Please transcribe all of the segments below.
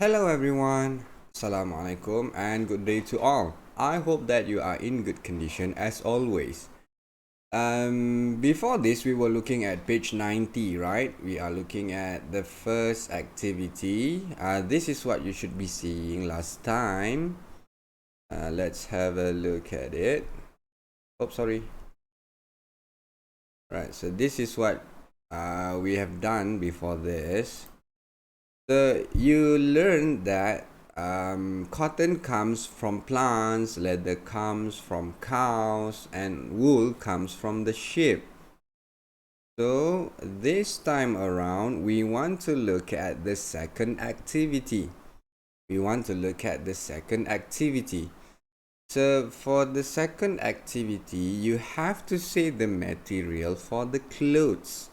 Hello everyone, Assalamualaikum and good day to all. I hope that you are in good condition as always. Before this, we were looking at page 90, right? We are looking at the first activity. This is what you should be seeing last time. Let's have a look at it. Oh, sorry. Right, so this is what we have done before this. So you learn that cotton comes from plants, leather comes from cows, and wool comes from the sheep. So this time around, we want to look at the second activity. So for the second activity, you have to say the material for the clothes.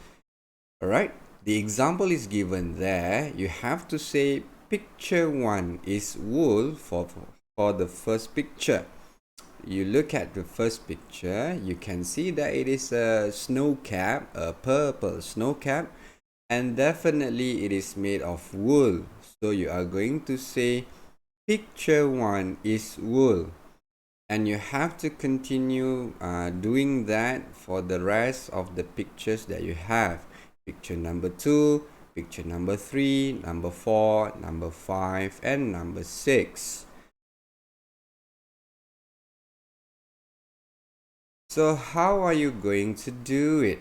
Alright, the example is given there. You have to say picture 1 is wool for the first picture. You look at the first picture, you can see that it is a snow cap, a purple snow cap, and definitely it is made of wool. So you are going to say picture 1 is wool. And you have to continue doing that for the rest of the pictures that you have. Picture number 2, picture number 3, number 4, number 5, and number 6. So how are you going to do it?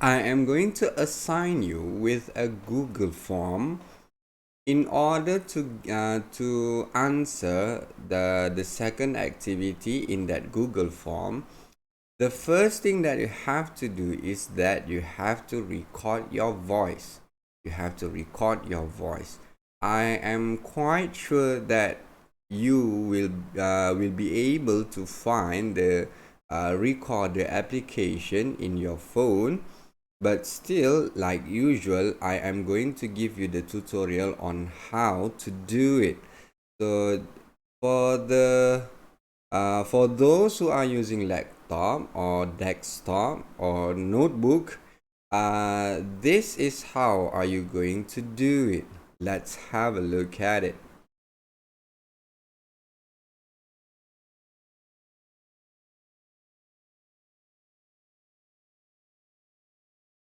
I am going to assign you with a Google form in order to answer the second activity in that Google form. The first thing that you have to do is that you have to record your voice. I am quite sure that you will be able to find the recorder application in your phone. But still, like usual, I am going to give you the tutorial on how to do it. So for those who are using laptop or desktop or notebook, this is how are you going to do it. Let's have a look at it.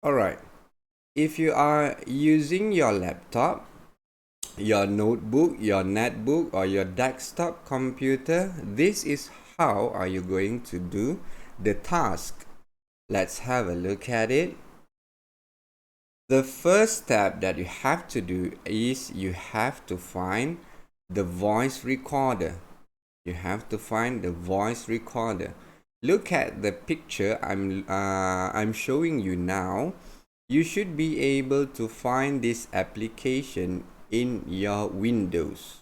Alright, if you are using your laptop, your notebook, your netbook, or your desktop computer, this is how are you going to do the task. Let's have a look at it. The first step that you have to do is you have to find the voice recorder. Look at the picture I'm showing you now. You should be able to find this application in your Windows.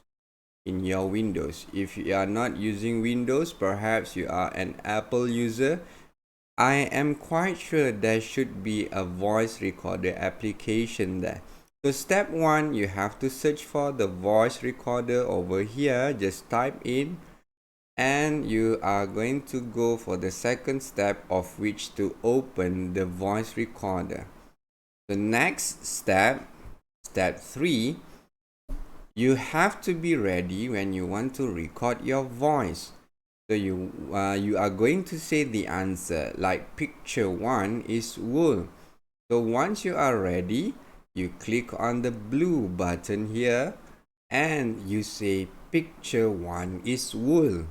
If you are not using Windows, perhaps you are an Apple user, I am quite sure there should be a voice recorder application there. So step 1, you have to search for the voice recorder over here. Just type in, and you are going to go for the second step, of which to open the voice recorder. The next step, step 3, you have to be ready when you want to record your voice. So you are going to say the answer, like picture 1 is wool. So once you are ready, you click on the blue button here and you say picture 1 is wool.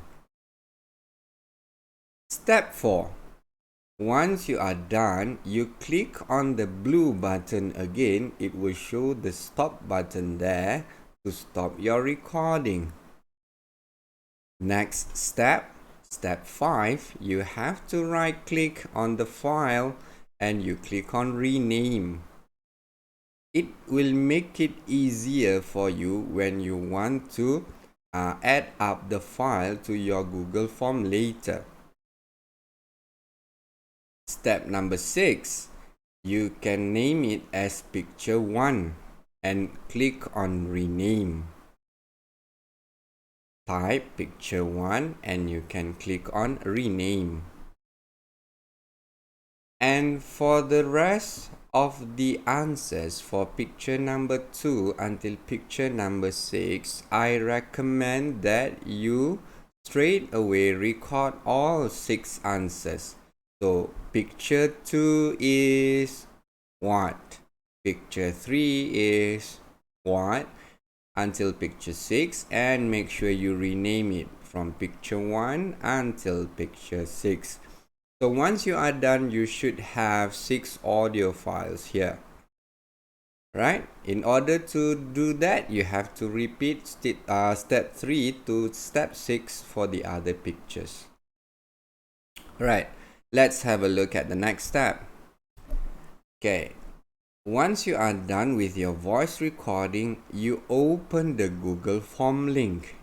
Step 4. Once you are done, you click on the blue button again. It will show the stop button there to stop your recording. Next step, step 5, you have to right click on the file and you click on rename. It will make it easier for you when you want to add up the file to your Google form later. Step number 6, you can name it as picture 1 and click on rename. Type picture 1 and you can click on rename. And for the rest of the answers for picture number 2 until picture number 6, I recommend that you straight away record all 6 answers. So picture 2 is what? Picture 3 is what? Until picture 6, and make sure you rename it from picture 1 until picture 6. So once you are done, you should have 6 audio files here, right? In order to do that, you have to repeat step 3 to step 6 for the other pictures. Right, let's have a look at the next step. Okay, once you are done with your voice recording, you open the Google Form link.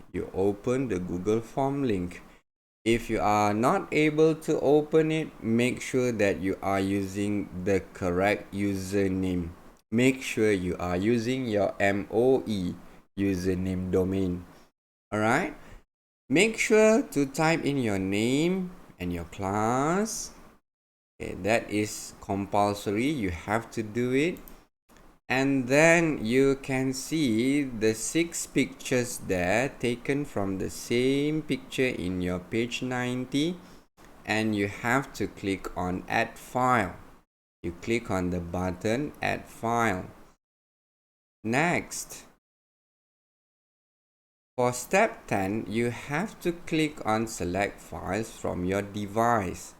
If you are not able to open it, make sure that you are using the correct username. Make sure you are using your MOE username domain. Alright? Make sure to type in your name and your class. Okay, that is compulsory. You have to do it. And then you can see the 6 pictures there taken from the same picture in your page 90, and you have to click on add file. You click on the button add file. Next, for step 10, you have to click on select files from your device.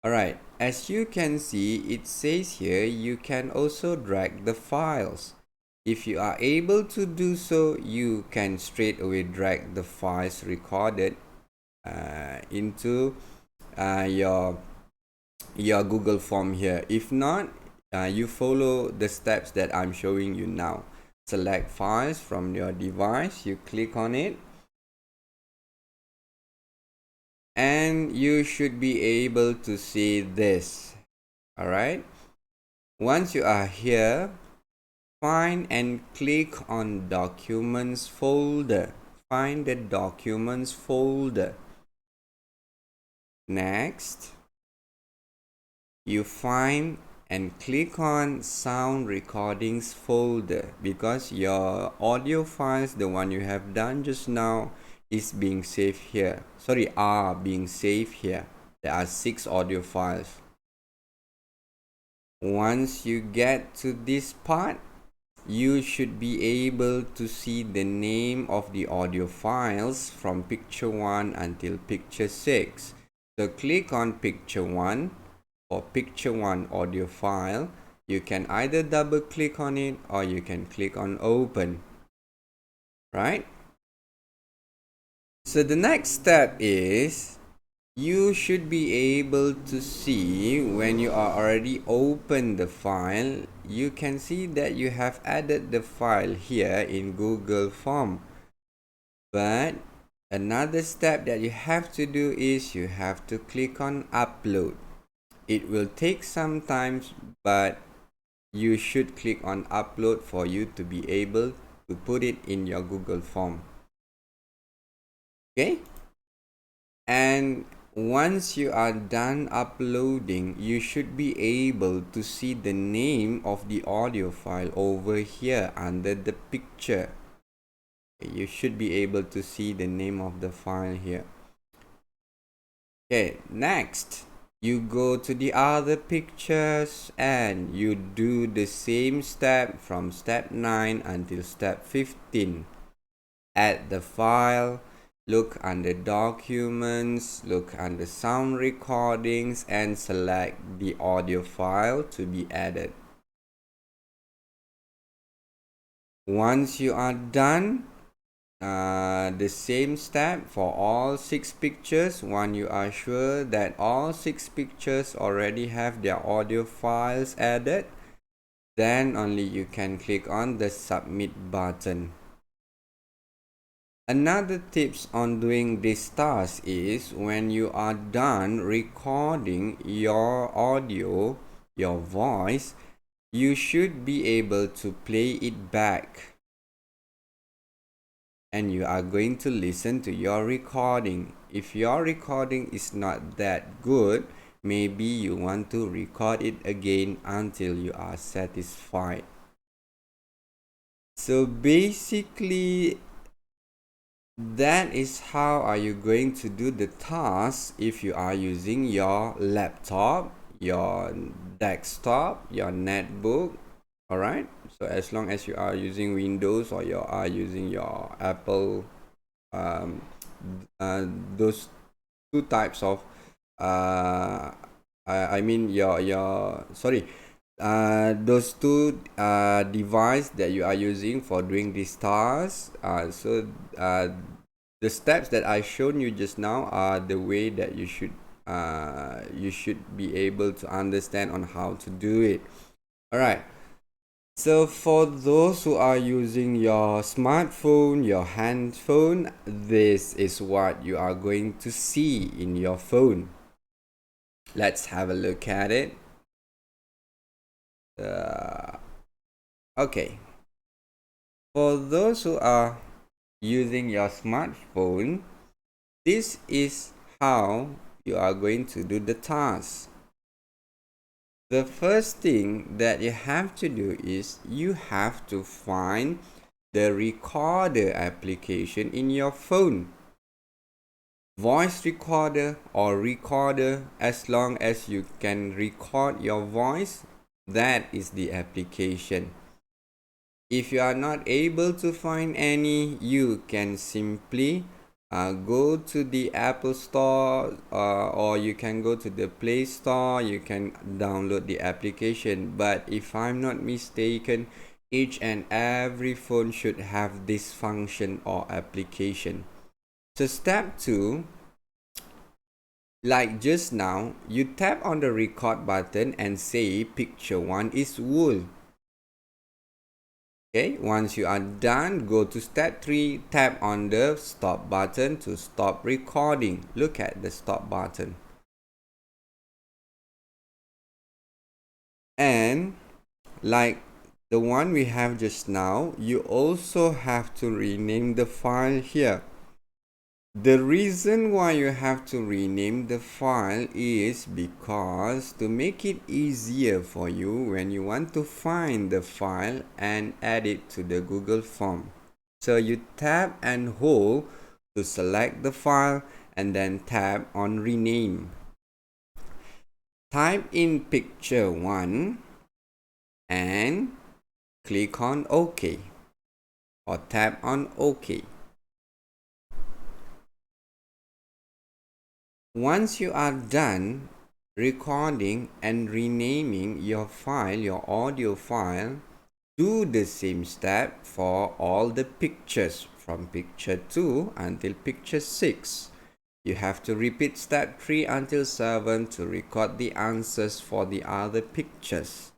Alright, as you can see, it says here you can also drag the files. If you are able to do so, you can straight away drag the files recorded into your Google Form here. If not, you follow the steps that I'm showing you now. Select files from your device, you click on it, and you should be able to see this. Alright, once you are here, find and click on Documents folder. Find the Documents folder. Next, you find and click on Sound Recordings folder, because your audio files, the one you have done just now, is being saved here. Are being saved here. There are 6 audio files. Once you get to this part, you should be able to see the name of the audio files from picture 1 until picture 6. So click on picture 1 for picture 1 audio file. You can either double click on it or you can click on open. Right? So the next step is you should be able to see when you are already open the file, you can see that you have added the file here in Google Form. But another step that you have to do is you have to click on upload. It will take some time, but you should click on upload for you to be able to put it in your Google Form. Okay? And once you are done uploading, you should be able to see the name of the audio file over here under the picture. You should be able to see the name of the file here. Okay, next, you go to the other pictures and you do the same step from step 9 until step 15. Add the file. Look under Documents, look under Sound Recordings, and select the audio file to be added. Once you are done, the same step for all 6 pictures. When you are sure that all 6 pictures already have their audio files added, then only you can click on the Submit button. Another tips on doing this task is when you are done recording your audio, your voice, you should be able to play it back. And you are going to listen to your recording. If your recording is not that good, maybe you want to record it again until you are satisfied. So basically, that is how are you going to do the task if you are using your laptop, your desktop, your netbook. All right, so as long as you are using Windows or you are using your Apple, um, those two types of I mean your sorry, those two device that you are using for doing this task. So the steps that I shown you just now are the way that you should be able to understand on how to do it. All right. So for those who are using your smartphone, your handphone, this is what you are going to see in your phone. Let's have a look at it. Okay. For those who are using your smartphone, this is how you are going to do the task. The first thing that you have to do is you have to find the recorder application in your phone. Voice recorder or recorder, as long as you can record your voice, that is the application. If you are not able to find any, you can simply go to the Apple Store or you can go to the Play Store. You can download the application. But if I'm not mistaken, each and every phone should have this function or application. So step 2, like just now, you tap on the record button and say picture 1 is wool. Okay, once you are done, go to step 3, tap on the stop button to stop recording. Look at the stop button. And like the one we have just now, you also have to rename the file here. The reason why you have to rename the file is because to make it easier for you when you want to find the file and add it to the Google form. So you tap and hold to select the file and then tap on rename. Type in picture 1 and click on OK or tap on OK. Once you are done recording and renaming your file, your audio file, do the same step for all the pictures from picture 2 until picture 6. You have to repeat step 3 until 7 to record the answers for the other pictures.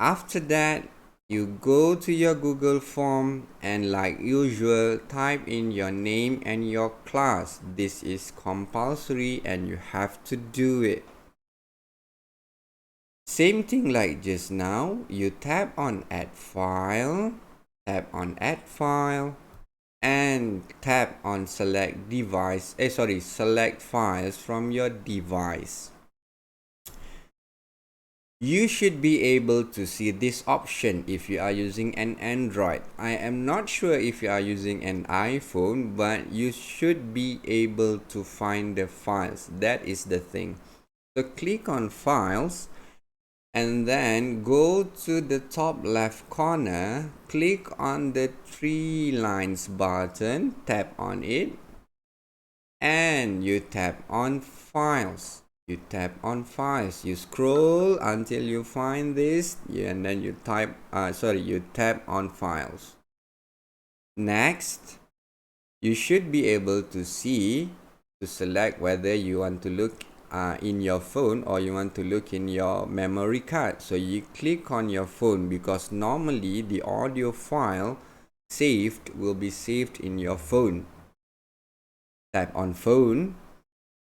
After that, you go to your Google form and like usual, type in your name and your class. This is compulsory and you have to do it. Same thing like just now, you tap on add file, and tap on select select files from your device. You should be able to see this option if you are using an Android. I am not sure if you are using an iPhone, but you should be able to find the files. That is the thing. So click on files and then go to the top left corner, click on the 3 lines button, tap on it, and you tap on files. You tap on files, you scroll until you find this, and then you tap on files. Next, you should be able to see to select whether you want to look in your phone or you want to look in your memory card. So you click on your phone because normally the audio file saved will be saved in your phone. Tap on phone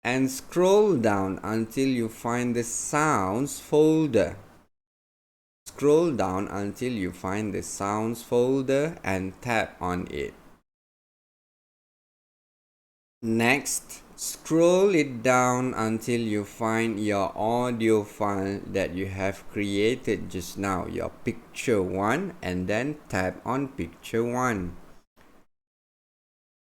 and scroll down until you find the sounds folder. Scroll down until you find the sounds folder and tap on it. Next, Scroll it down until you find your audio file that you have created just now, your picture 1, and then tap on picture 1.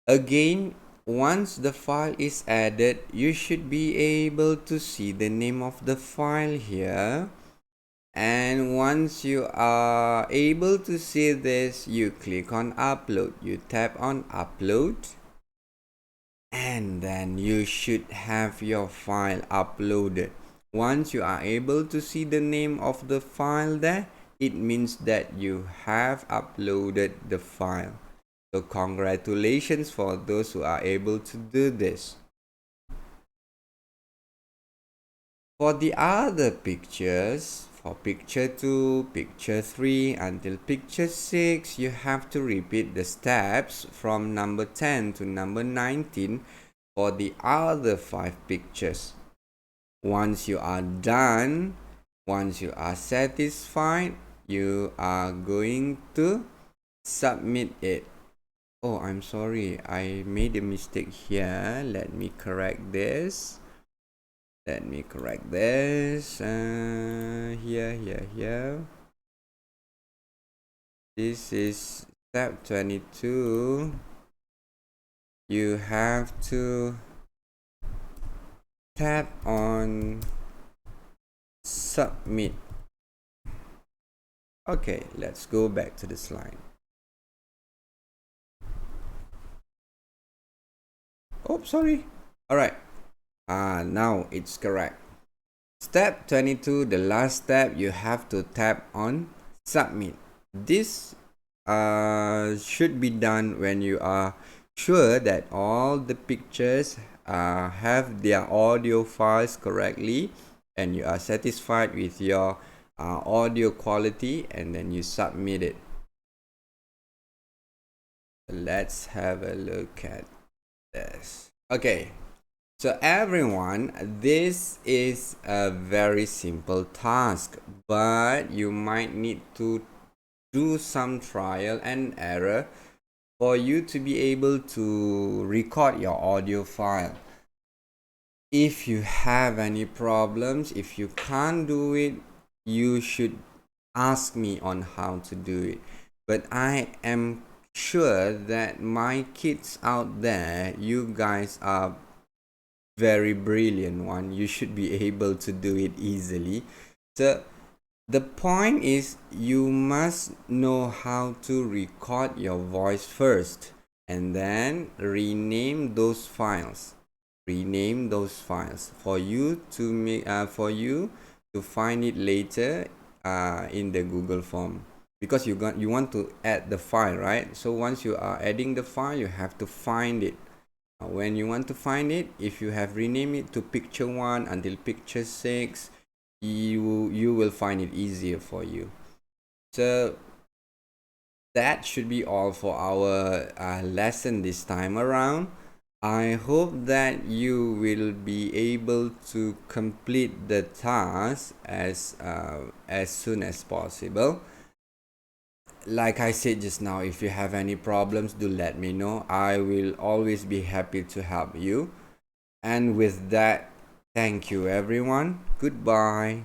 Again, once the file is added, you should be able to see the name of the file here. And once you are able to see this, you click on upload. You tap on upload. And then you should have your file uploaded. Once you are able to see the name of the file there, it means that you have uploaded the file. So congratulations for those who are able to do this. For the other pictures, for picture 2, picture 3 until picture 6, you have to repeat the steps from number 10 to number 19 for the other 5 pictures. Once you are done, once you are satisfied, you are going to submit it. Oh, I'm sorry, I made a mistake here. Let me correct this. Here. This is step 22. You have to tap on submit. Okay, let's go back to the slide. Oh, sorry. All right. Now it's correct. Step 22, the last step, you have to tap on submit. This should be done when you are sure that all the pictures have their audio files correctly and you are satisfied with your audio quality, and then you submit it. Let's have a look at this. Okay, so everyone, this is a very simple task, but you might need to do some trial and error for you to be able to record your audio file. If you have any problems, if you can't do it, you should ask me on how to do it. But I am sure that my kids out there, you guys are very brilliant one. You should be able to do it easily. So the point is, you must know how to record your voice first and then rename those files for you to make find it later in the Google form, because you want to add the file, right? So once you are adding the file, you have to find it. When you want to find it, if you have renamed it to picture 1 until picture 6, you will find it easier for you. So that should be all for our lesson this time around. I hope that you will be able to complete the task as soon as possible. Like I said just now, if you have any problems, do let me know. I will always be happy to help you. And with that, thank you everyone. Goodbye.